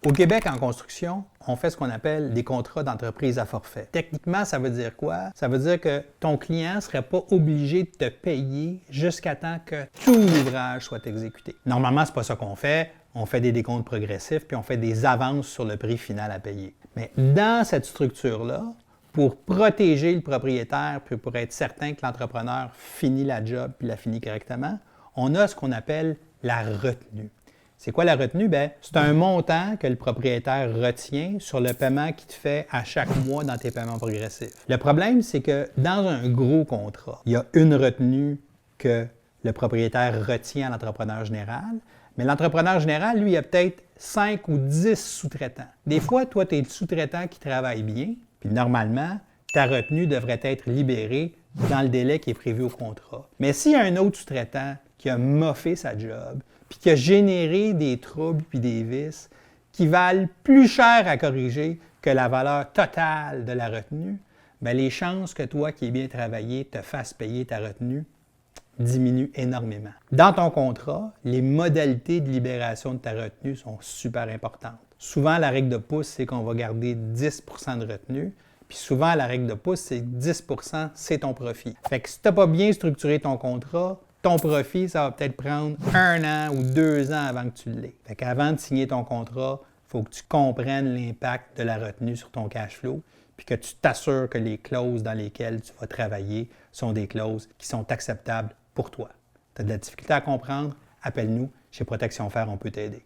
Au Québec, en construction, on fait ce qu'on appelle des contrats d'entreprise à forfait. Techniquement, ça veut dire quoi? Ça veut dire que ton client ne serait pas obligé de te payer jusqu'à temps que tout l'ouvrage soit exécuté. Normalement, ce n'est pas ça qu'on fait. On fait des décomptes progressifs puis on fait des avances sur le prix final à payer. Mais dans cette structure-là, pour protéger le propriétaire puis pour être certain que l'entrepreneur finit la job puis la finit correctement, on a ce qu'on appelle la retenue. C'est quoi la retenue? Bien, c'est un montant que le propriétaire retient sur le paiement qu'il te fait à chaque mois dans tes paiements progressifs. Le problème, c'est que dans un gros contrat, il y a une retenue que le propriétaire retient à l'entrepreneur général, mais l'entrepreneur général, lui, il a peut-être 5 ou 10 sous-traitants. Des fois, toi, tu es le sous-traitant qui travaille bien, puis normalement, ta retenue devrait être libérée dans le délai qui est prévu au contrat. Mais s'il y a un autre sous-traitant qui a moffé sa job, puis qui a généré des troubles puis des vices qui valent plus cher à corriger que la valeur totale de la retenue, bien, les chances que toi qui es bien travaillé te fasses payer ta retenue diminuent énormément. Dans ton contrat, les modalités de libération de ta retenue sont super importantes. Souvent, la règle de pouce, c'est qu'on va garder 10 % de retenue, puis souvent, la règle de pouce, c'est 10 % c'est ton profit. Fait que si tu n'as pas bien structuré ton contrat, ton profit, ça va peut-être prendre 1 an ou 2 ans avant que tu l'aies. Fait qu'avant de signer ton contrat, il faut que tu comprennes l'impact de la retenue sur ton cash flow, puis que tu t'assures que les clauses dans lesquelles tu vas travailler sont des clauses qui sont acceptables pour toi. Tu as de la difficulté à comprendre? Appelle-nous. Chez Protection Fer, on peut t'aider.